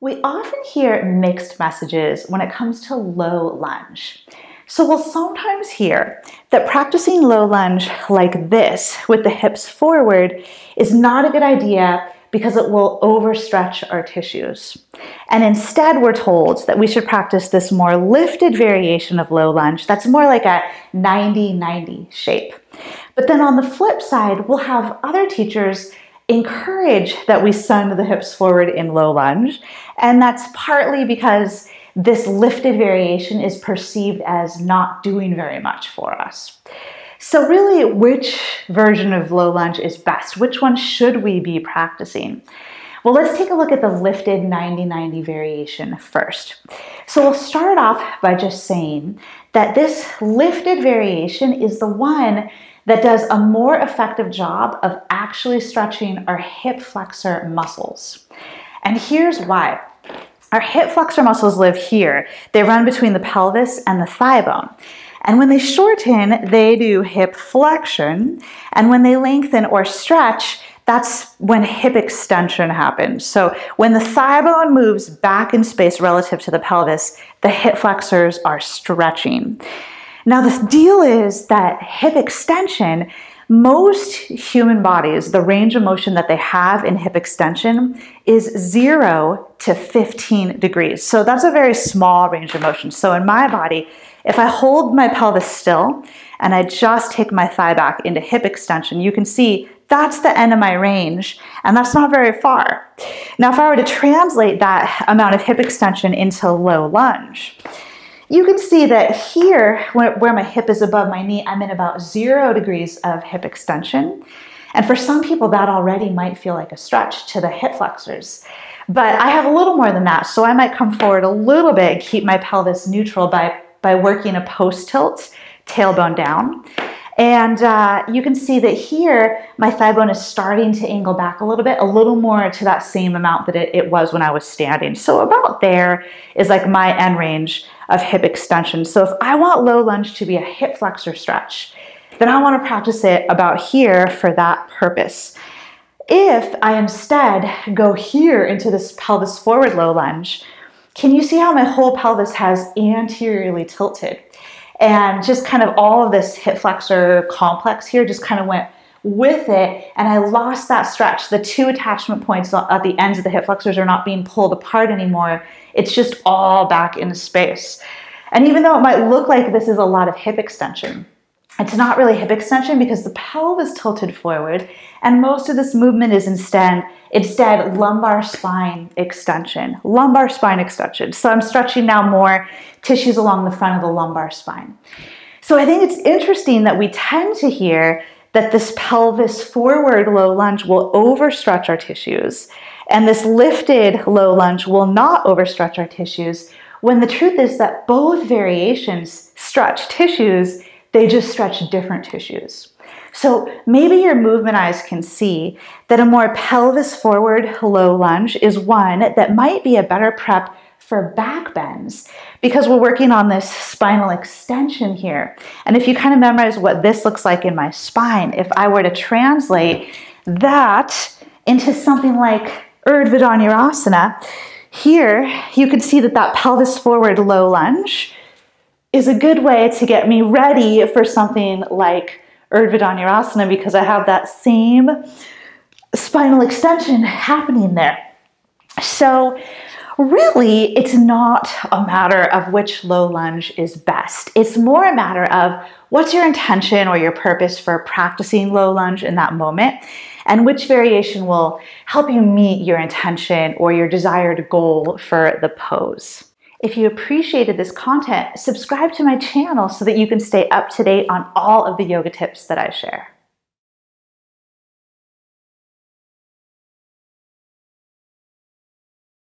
We often hear mixed messages when it comes to low lunge. So we'll sometimes hear that practicing low lunge like this with the hips forward is not a good idea because it will overstretch our tissues. And instead we're told that we should practice this more lifted variation of low lunge that's more like a 90-90 shape. But then on the flip side, we'll have other teachers encourage that we send the hips forward in low lunge, and that's partly because this lifted variation is perceived as not doing very much for us. So really, which version of low lunge is best? Which one should we be practicing? Well, let's take a look at the lifted 90-90 variation first. So we'll start off by just saying that this lifted variation is the one that does a more effective job of actually stretching our hip flexor muscles. And here's why. Our hip flexor muscles live here. They run between the pelvis and the thigh bone. And when they shorten, they do hip flexion. And when they lengthen or stretch, that's when hip extension happens. So when the thigh bone moves back in space relative to the pelvis, the hip flexors are stretching. Now the deal is that hip extension, most human bodies, the range of motion that they have in hip extension is 0 to 15 degrees. So that's a very small range of motion. So in my body, if I hold my pelvis still and I just take my thigh back into hip extension, you can see that's the end of my range, and that's not very far. Now if I were to translate that amount of hip extension into low lunge, you can see that here, where my hip is above my knee, I'm in about 0 degrees of hip extension. And for some people, that already might feel like a stretch to the hip flexors. But I have a little more than that, so I might come forward a little bit and keep my pelvis neutral by working a post tilt, tailbone down. And you can see that here, my thigh bone is starting to angle back a little more to that same amount that it was when I was standing. So about there is like my end range of hip extension. So if I want low lunge to be a hip flexor stretch, then I want to practice it about here for that purpose. If I instead go here into this pelvis forward low lunge, can you see how my whole pelvis has anteriorly tilted? And just kind of all of this hip flexor complex here just kind of went with it, and I lost that stretch. The two attachment points at the ends of the hip flexors are not being pulled apart anymore. It's just all back into space. And even though it might look like this is a lot of hip extension, it's not really hip extension because the pelvis tilted forward, and most of this movement is instead lumbar spine extension. Lumbar spine extension. So I'm stretching now more tissues along the front of the lumbar spine. So I think it's interesting that we tend to hear that this pelvis forward low lunge will overstretch our tissues, and this lifted low lunge will not overstretch our tissues, when the truth is that both variations stretch tissues, they just stretch different tissues. So maybe your movement eyes can see that a more pelvis forward low lunge is one that might be a better prep for back bends because we're working on this spinal extension here. And if you kind of memorize what this looks like in my spine, if I were to translate that into something like Urdhva Dhanurasana, here you can see that that pelvis forward low lunge is a good way to get me ready for something like Urdhva Dhanurasana because I have that same spinal extension happening there. So really, it's not a matter of which low lunge is best. It's more a matter of what's your intention or your purpose for practicing low lunge in that moment, and which variation will help you meet your intention or your desired goal for the pose. If you appreciated this content, subscribe to my channel so that you can stay up to date on all of the yoga tips that I share.